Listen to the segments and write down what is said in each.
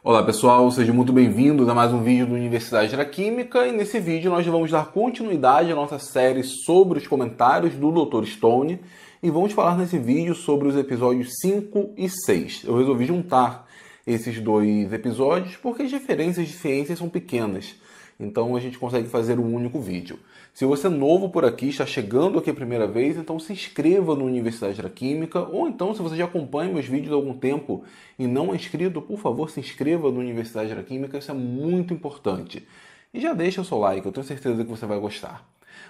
Olá pessoal, sejam muito bem-vindos a mais um vídeo do Universidade da Química e nesse vídeo nós vamos dar continuidade à nossa série sobre os comentários do Dr. Stone e vamos falar nesse vídeo sobre os episódios 5 e 6. Eu resolvi juntar esses dois episódios porque as referências de ciência são pequenas, então a gente consegue fazer um único vídeo. Se você é novo por aqui, está chegando aqui a primeira vez, então se inscreva no Universidade da Química, ou então se você já acompanha meus vídeos há algum tempo e não é inscrito, por favor se inscreva no Universidade da Química, isso é muito importante. E já deixa o seu like, eu tenho certeza que você vai gostar.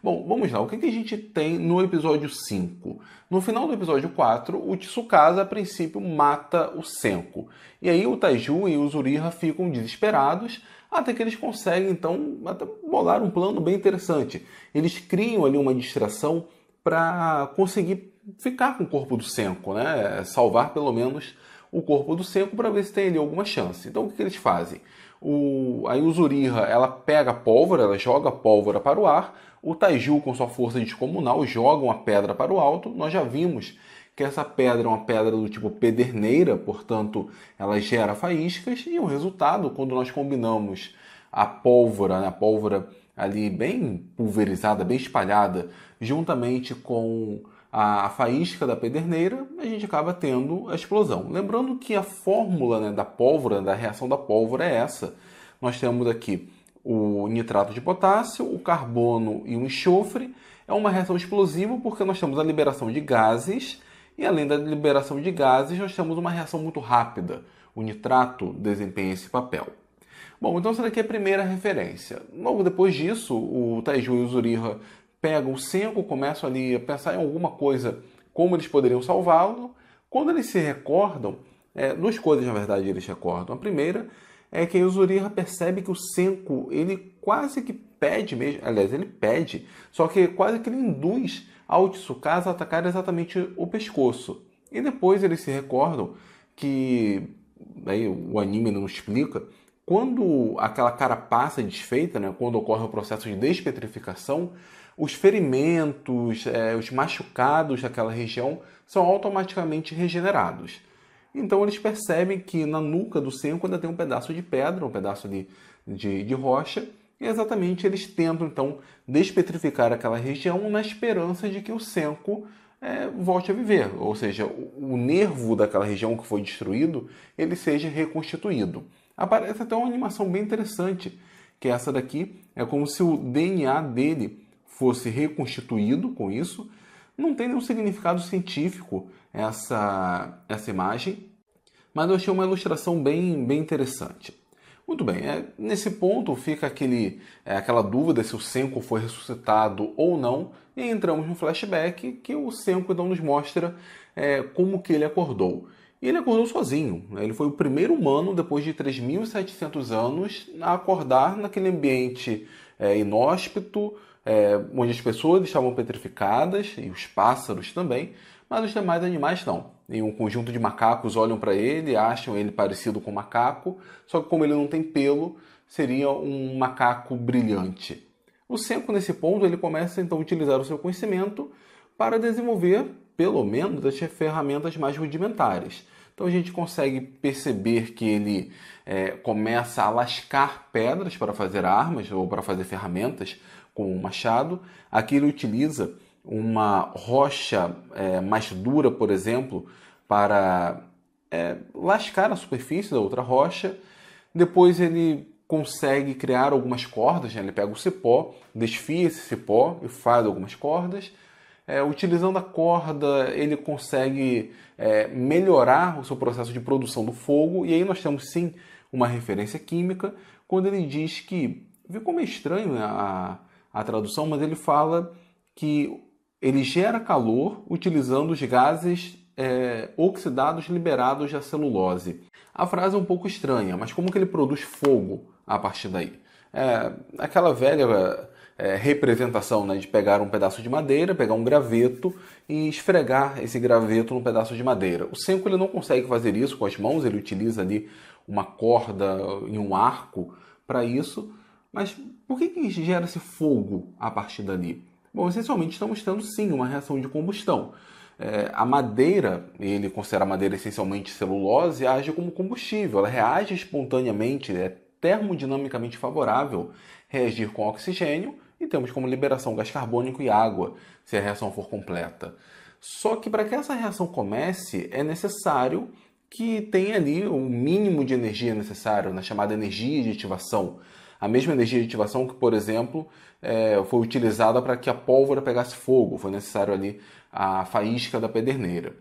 Bom, vamos lá, o que a gente tem no episódio 5? No final do episódio 4, o Tsukasa a princípio mata o Senko. E aí o Taiju e o Zuriha ficam desesperados, até que eles conseguem, então, até bolar um plano bem interessante. Eles criam ali uma distração para conseguir ficar com o corpo do Senko, né? Salvar pelo menos o corpo do Senko para ver se tem ali alguma chance. Então o que eles fazem? Aí o Zuriha, ela pega a pólvora, ela joga a pólvora para o ar, o Taiju com sua força descomunal joga uma pedra para o alto. Nós já vimos que essa pedra é uma pedra do tipo pederneira, portanto ela gera faíscas e o resultado, quando nós combinamos a pólvora, né, a pólvora ali bem pulverizada, bem espalhada, juntamente com a faísca da pederneira, a gente acaba tendo a explosão. Lembrando que a fórmula, né, da pólvora, da reação da pólvora é essa. Nós temos aqui o nitrato de potássio, o carbono e o enxofre. É uma reação explosiva porque nós temos a liberação de gases e além da liberação de gases, nós temos uma reação muito rápida. O nitrato desempenha esse papel. Bom, então essa daqui é a primeira referência. Logo depois disso, o Taiju e o Zuriha pegam o Senko, começam ali a pensar em alguma coisa, como eles poderiam salvá-lo. Quando eles se recordam, duas coisas na verdade eles recordam. A primeira é que o Zuriha percebe que o Senko, ele quase que pede mesmo, aliás, ele pede, só que quase que ele induz ao Tsukasa a atacar exatamente o pescoço. E depois eles se recordam que, aí o anime não explica, quando aquela carapaça é desfeita, né, quando ocorre o processo de despetrificação, os ferimentos, os machucados daquela região são automaticamente regenerados. Então eles percebem que na nuca do Senko ainda tem um pedaço de pedra, um pedaço de rocha, e exatamente eles tentam então despetrificar aquela região na esperança de que o Senko volte a viver, ou seja, o nervo daquela região que foi destruído, ele seja reconstituído. Aparece até uma animação bem interessante, que é essa daqui, é como se o DNA dele fosse reconstituído com isso. Não tem nenhum significado científico essa imagem, mas eu achei uma ilustração bem interessante. Muito bem, nesse ponto fica aquela dúvida se o Senko foi ressuscitado ou não, e entramos no flashback que o Senko então nos mostra como que ele acordou. E ele acordou sozinho, né? Ele foi o primeiro humano, depois de 3.700 anos, a acordar naquele ambiente inóspito, onde as pessoas estavam petrificadas, e os pássaros também, mas os demais animais não. E um conjunto de macacos olham para ele, acham ele parecido com um macaco, só que como ele não tem pelo, seria um macaco brilhante. O Senko, nesse ponto, ele começa então a utilizar o seu conhecimento para desenvolver, pelo menos, as ferramentas mais rudimentares. Então a gente consegue perceber que ele começa a lascar pedras para fazer armas ou para fazer ferramentas, como um machado. Aqui ele utiliza uma rocha mais dura, por exemplo, para lascar a superfície da outra rocha. Depois ele consegue criar algumas cordas, né? Ele pega o cipó, desfia esse cipó e faz algumas cordas. Utilizando a corda, ele consegue melhorar o seu processo de produção do fogo. E aí nós temos sim uma referência química, quando ele diz que, ficou meio estranho, né, a tradução, mas ele fala que ele gera calor utilizando os gases oxidados liberados da celulose. A frase é um pouco estranha, mas como que ele produz fogo a partir daí? Aquela velha representação, né, de pegar um pedaço de madeira, pegar um graveto e esfregar esse graveto num pedaço de madeira. O Senko ele não consegue fazer isso com as mãos, ele utiliza ali uma corda e um arco para isso, mas por que gera esse fogo a partir dali? Bom, essencialmente estamos tendo sim uma reação de combustão. A madeira, ele considera a madeira essencialmente celulose, age como combustível. Ela reage espontaneamente, é termodinamicamente favorável reagir com oxigênio e temos como liberação gás carbônico e água, se a reação for completa. Só que para que essa reação comece, é necessário que tenha ali o mínimo de energia necessário, na chamada energia de ativação. A mesma energia de ativação que, por exemplo, foi utilizada para que a pólvora pegasse fogo. Foi necessário ali a faísca da pederneira.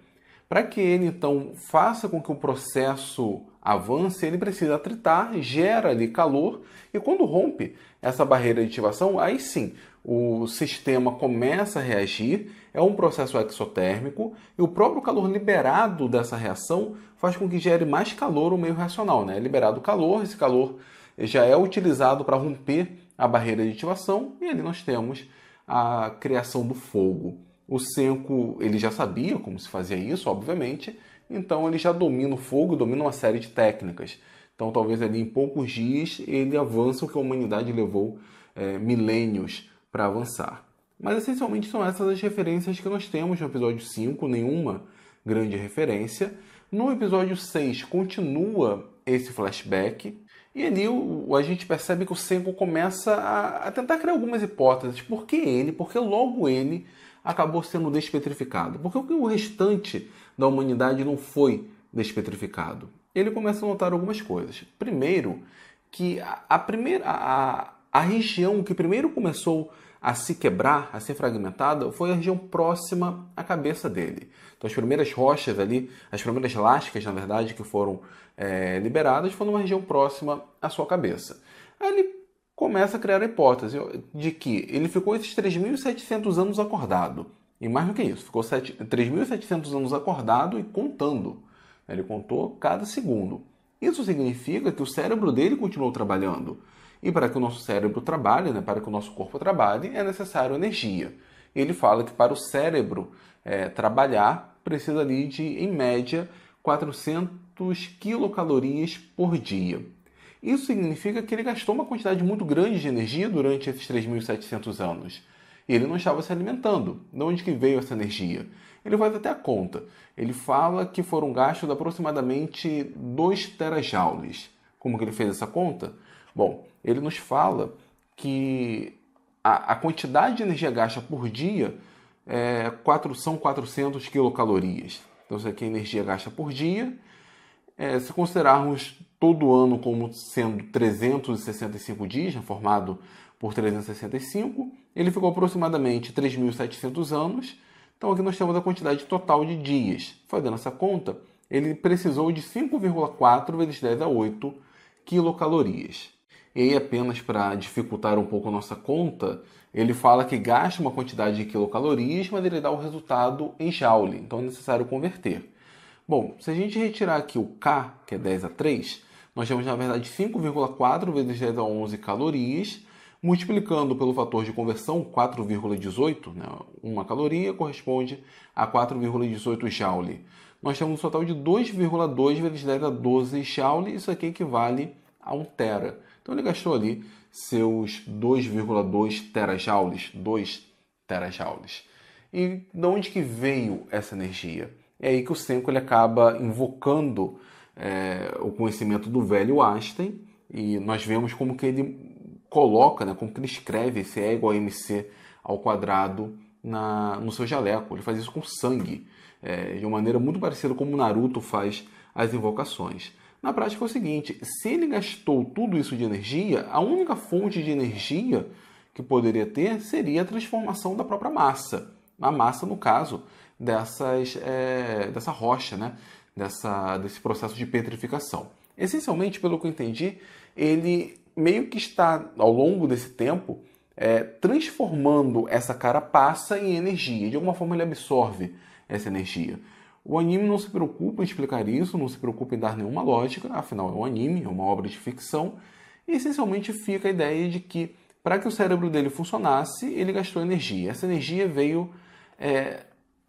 Para que ele, então, faça com que o processo avance, ele precisa atritar, gera ali calor, e quando rompe essa barreira de ativação, aí sim, o sistema começa a reagir, é um processo exotérmico, e o próprio calor liberado dessa reação faz com que gere mais calor no meio reacional, né? É liberado calor, esse calor já é utilizado para romper a barreira de ativação, e ali nós temos a criação do fogo. O Senko, ele já sabia como se fazia isso, obviamente, então ele já domina o fogo, domina uma série de técnicas. Então talvez ali em poucos dias ele avance o que a humanidade levou milênios para avançar. Mas essencialmente são essas as referências que nós temos no episódio 5, nenhuma grande referência. No episódio 6 continua esse flashback, e ali a gente percebe que o Senko começa a tentar criar algumas hipóteses. Por que ele? Por que logo ele acabou sendo despetrificado? Por que o restante da humanidade não foi despetrificado? Ele começa a notar algumas coisas. Primeiro, que a região que primeiro começou a se quebrar, a ser fragmentada, foi a região próxima à cabeça dele. Então as primeiras rochas ali, as primeiras lascas, na verdade, que foram liberadas, foram numa região próxima à sua cabeça. Aí ele começa a criar a hipótese de que ele ficou esses 3.700 anos acordado. E mais do que isso, ficou 3.700 anos acordado e contando. Ele contou cada segundo. Isso significa que o cérebro dele continuou trabalhando. E para que o nosso cérebro trabalhe, né, para que o nosso corpo trabalhe, é necessário energia. Ele fala que para o cérebro trabalhar, precisa ali de, em média, 400 quilocalorias por dia. Isso significa que ele gastou uma quantidade muito grande de energia durante esses 3.700 anos. E ele não estava se alimentando. De onde que veio essa energia? Ele faz até a conta. Ele fala que foram gastos aproximadamente 2 terajoules. Como que ele fez essa conta? Bom, ele nos fala que a quantidade de energia gasta por dia são 400 quilocalorias. Então, isso aqui é energia gasta por dia. Se considerarmos todo ano como sendo 365 dias, formado por 365, ele ficou aproximadamente 3.700 anos. Então aqui nós temos a quantidade total de dias. Fazendo essa conta, ele precisou de 5,4 vezes 10 a 8 quilocalorias. E aí, apenas para dificultar um pouco a nossa conta, ele fala que gasta uma quantidade de quilocalorias, mas ele dá o resultado em joule, então é necessário converter. Bom, se a gente retirar aqui o K, que é 10 a 3, nós temos, na verdade, 5,4 vezes 10 a 11 calorias, multiplicando pelo fator de conversão, 4,18, né? Uma caloria corresponde a 4,18 joule. Nós temos um total de 2,2 vezes 10 a 12 joule, isso aqui equivale a 1 tera. Então ele gastou ali seus 2,2 terajoules, 2 terajoules. E de onde que veio essa energia? É aí que o Senko ele acaba invocando o conhecimento do velho Einstein, e nós vemos como que ele coloca, né, como que ele escreve esse E igual a mc ao quadrado no seu jaleco. Ele faz isso com sangue, de uma maneira muito parecida como o Naruto faz as invocações. Na prática é o seguinte, se ele gastou tudo isso de energia, a única fonte de energia que poderia ter seria a transformação da própria massa. A massa, no caso, dessa rocha, né? Desse processo de petrificação. Essencialmente, pelo que eu entendi, ele meio que está, ao longo desse tempo, transformando essa carapaça em energia. De alguma forma ele absorve essa energia. O anime não se preocupa em explicar isso, não se preocupa em dar nenhuma lógica, afinal é um anime, é uma obra de ficção, e essencialmente fica a ideia de que, para que o cérebro dele funcionasse, ele gastou energia. Essa energia veio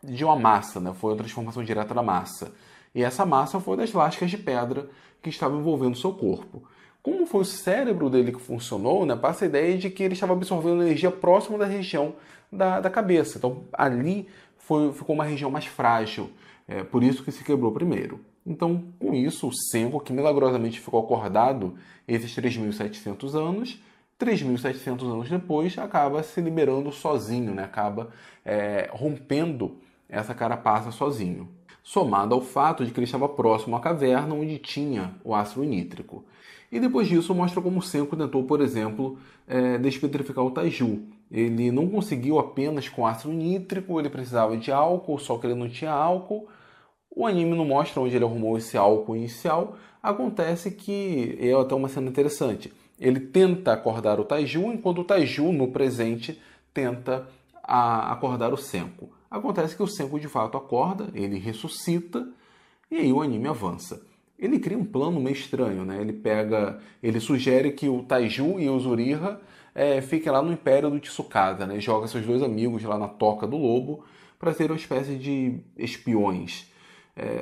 de uma massa, né? Foi a transformação direta da massa. E essa massa foi das lascas de pedra que estavam envolvendo o seu corpo. Como foi o cérebro dele que funcionou, né? Passa a ideia de que ele estava absorvendo energia próxima da região da cabeça. Então, ali ficou uma região mais frágil, por isso que se quebrou primeiro. Então, com isso, o Senko, que milagrosamente ficou acordado esses 3.700 anos, 3.700 anos depois, acaba se liberando sozinho, né? Acaba rompendo essa carapaça sozinho. Somado ao fato de que ele estava próximo à caverna onde tinha o ácido nítrico. E depois disso mostra como o Senko tentou, por exemplo, despetrificar o Taiju. Ele não conseguiu apenas com ácido nítrico, ele precisava de álcool, só que ele não tinha álcool. O anime não mostra onde ele arrumou esse álcool inicial. Acontece que é até uma cena interessante. Ele tenta acordar o Taiju, enquanto o Taiju, no presente, tenta acordar o Senko. Acontece que o Senko de fato acorda, ele ressuscita, e aí o anime avança. Ele cria um plano meio estranho, né? Ele sugere que o Taiju e o Uzuriha fiquem lá no Império do Tsukasa, né? Joga seus dois amigos lá na Toca do Lobo para ser uma espécie de espiões.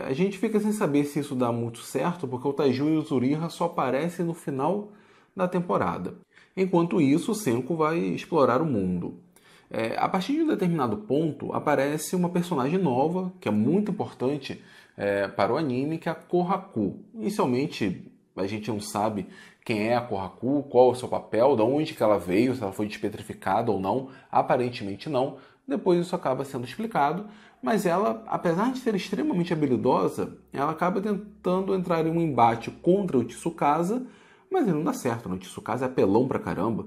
A gente fica sem saber se isso dá muito certo, porque o Taiju e o Uzuriha só aparecem no final da temporada. Enquanto isso, o Senko vai explorar o mundo. A partir de um determinado ponto, aparece uma personagem nova, que é muito importante para o anime, que é a Kohaku. Inicialmente, a gente não sabe quem é a Kohaku, qual é o seu papel, de onde que ela veio, se ela foi despetrificada ou não. Aparentemente não. Depois isso acaba sendo explicado, mas ela, apesar de ser extremamente habilidosa, ela acaba tentando entrar em um embate contra o Tsukasa, mas ele não dá certo, né? O Tsukasa é apelão pra caramba.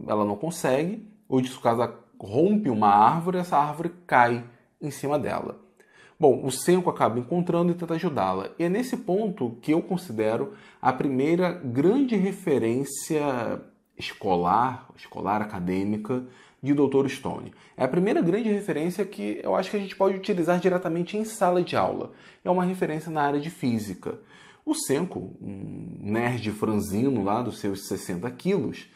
Ela não consegue, o Tsukasa rompe uma árvore e essa árvore cai em cima dela. Bom, o Senko acaba encontrando e tenta ajudá-la. E é nesse ponto que eu considero a primeira grande referência escolar acadêmica, de Dr. Stone. É a primeira grande referência que eu acho que a gente pode utilizar diretamente em sala de aula. É uma referência na área de física. O Senko, um nerd franzino lá dos seus 60 quilos,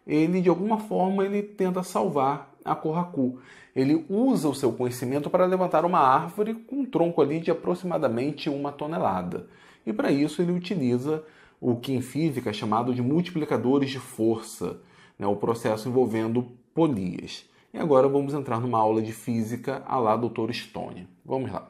ele de alguma forma ele tenta salvar a Kohaku. Ele usa o seu conhecimento para levantar uma árvore com um tronco ali de aproximadamente 1 tonelada. E para isso ele utiliza o que em física é chamado de multiplicadores de força, né, o processo envolvendo polias. E agora vamos entrar numa aula de física à la Dr. Stone. Vamos lá.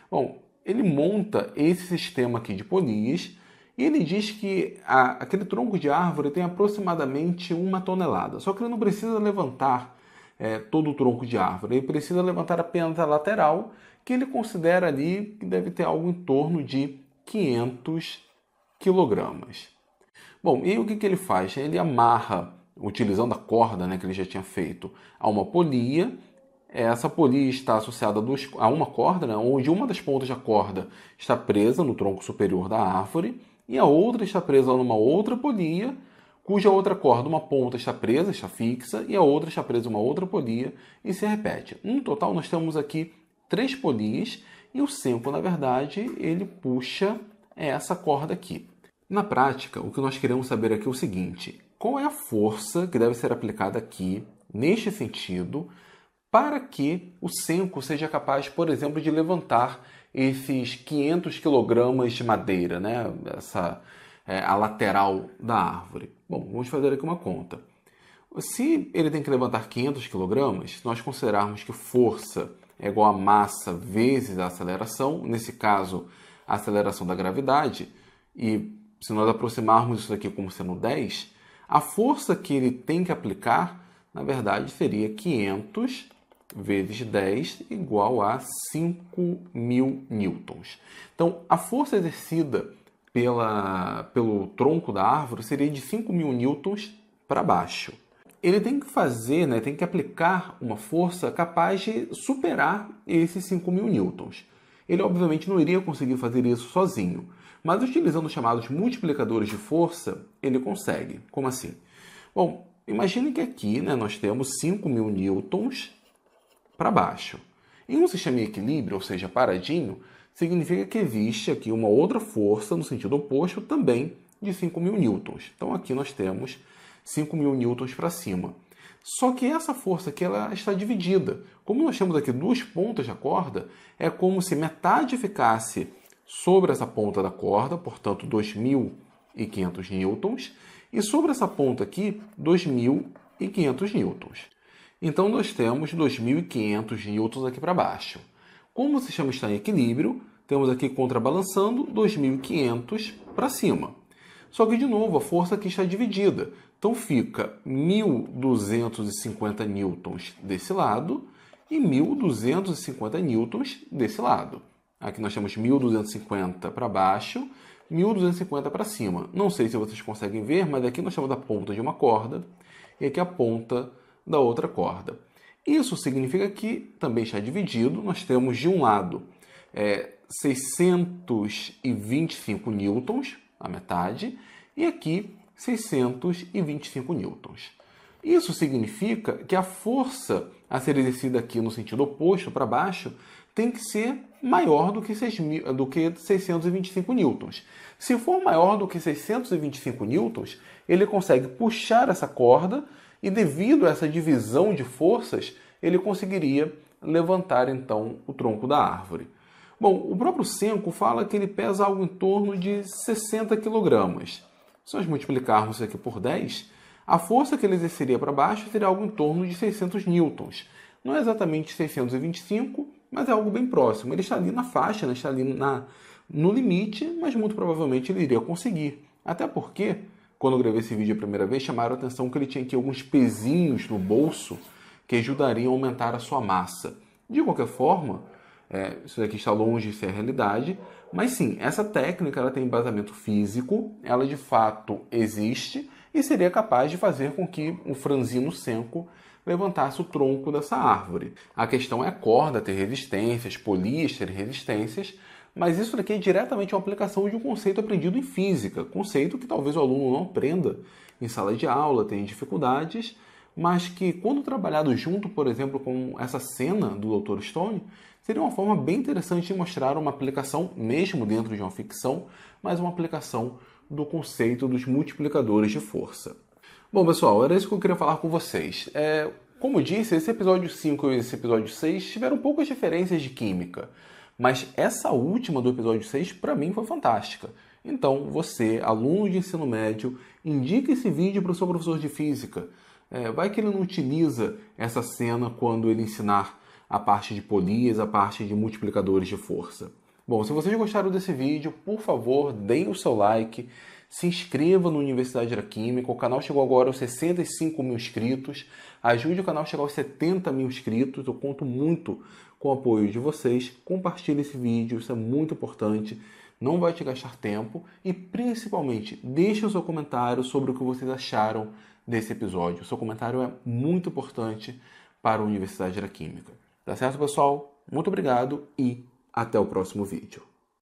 Bom, ele monta esse sistema aqui de polias e ele diz que aquele tronco de árvore tem aproximadamente 1 tonelada. Só que ele não precisa levantar todo o tronco de árvore. Ele precisa levantar apenas a lateral, que ele considera ali que deve ter algo em torno de 500 quilogramas. Bom, e o que ele faz? Ele amarra, utilizando a corda, né, que ele já tinha feito, a uma polia. Essa polia está associada a uma corda, né, onde uma das pontas da corda está presa no tronco superior da árvore e a outra está presa numa outra polia, cuja outra corda, uma ponta está presa, está fixa, e a outra está presa em uma outra polia e se repete. No total, nós temos aqui 3 polias e o Senko, na verdade, ele puxa essa corda aqui. Na prática, o que nós queremos saber aqui é o seguinte: qual é a força que deve ser aplicada aqui, neste sentido, para que o Senko seja capaz, por exemplo, de levantar esses 500 kg de madeira, né? A lateral da árvore? Bom, vamos fazer aqui uma conta. Se ele tem que levantar 500 kg, se nós considerarmos que força é igual a massa vezes a aceleração, nesse caso, a aceleração da gravidade, e se nós aproximarmos isso aqui como sendo 10, a força que ele tem que aplicar, na verdade, seria 500 vezes 10 igual a 5.000 newtons. Então, a força exercida pelo tronco da árvore seria de 5.000 newtons para baixo. Ele tem que fazer, né, tem que aplicar uma força capaz de superar esses 5.000 newtons. Ele, obviamente, não iria conseguir fazer isso sozinho, mas utilizando os chamados multiplicadores de força, ele consegue. Como assim? Bom, imagine que aqui, né, nós temos 5.000 newtons para baixo. Em um sistema em equilíbrio, ou seja, paradinho, significa que existe aqui uma outra força no sentido oposto também de 5.000 newtons. Então aqui nós temos 5.000 newtons para cima. Só que essa força aqui ela está dividida. Como nós temos aqui 2 pontas da corda, é como se metade ficasse sobre essa ponta da corda, portanto 2.500 newtons, e sobre essa ponta aqui, 2.500 newtons. Então nós temos 2.500 newtons aqui para baixo. Como o sistema está em equilíbrio, temos aqui contrabalançando 2.500 para cima. Só que, de novo, a força aqui está dividida. Então fica 1.250 newtons desse lado e 1.250 newtons desse lado. Aqui nós temos 1.250 para baixo, 1.250 para cima. Não sei se vocês conseguem ver, mas aqui nós temos a ponta de uma corda e aqui a ponta da outra corda. Isso significa que também está dividido. Nós temos de um lado 625 newtons, a metade, e aqui 625 newtons. Isso significa que a força a ser exercida aqui no sentido oposto, para baixo, tem que ser maior do que 625 newtons. Se for maior do que 625 newtons, ele consegue puxar essa corda e, devido a essa divisão de forças, ele conseguiria levantar, então, o tronco da árvore. Bom, o próprio Senko fala que ele pesa algo em torno de 60 kg. Se nós multiplicarmos isso aqui por 10, a força que ele exerceria para baixo seria algo em torno de 600 newtons. Não é exatamente 625, mas é algo bem próximo. Ele está ali na faixa, está ali no limite, mas muito provavelmente ele iria conseguir. Até porque, quando eu gravei esse vídeo a primeira vez, chamaram a atenção que ele tinha aqui alguns pezinhos no bolso que ajudariam a aumentar a sua massa. De qualquer forma, isso daqui está longe de ser a realidade, mas sim, essa técnica ela tem embasamento físico, ela de fato existe e seria capaz de fazer com que o franzino Senko levantasse o tronco dessa árvore. A questão é a corda ter resistências, polias ter resistências, mas isso daqui é diretamente uma aplicação de um conceito aprendido em física, conceito que talvez o aluno não aprenda em sala de aula, tenha dificuldades, mas que, quando trabalhado junto, por exemplo, com essa cena do Dr. Stone, seria uma forma bem interessante de mostrar uma aplicação, mesmo dentro de uma ficção, mas uma aplicação do conceito dos multiplicadores de força. Bom, pessoal, era isso que eu queria falar com vocês. Como eu disse, esse episódio 5 e esse episódio 6 tiveram poucas diferenças de química, mas essa última do episódio 6, para mim, foi fantástica. Então, você, aluno de ensino médio, indique esse vídeo para o seu professor de física. Vai que ele não utiliza essa cena quando ele ensinar a parte de polias, a parte de multiplicadores de força. Bom, se vocês gostaram desse vídeo, por favor, deem o seu like, se inscreva no Universidade da Química. O canal chegou agora aos 65 mil inscritos. Ajude o canal a chegar aos 70 mil inscritos. Eu conto muito com o apoio de vocês. Compartilhe esse vídeo, isso é muito importante. Não vai te gastar tempo. E, principalmente, deixe o seu comentário sobre o que vocês acharam desse episódio. O seu comentário é muito importante para a Universidade da Química. Tá certo, pessoal? Muito obrigado e até o próximo vídeo.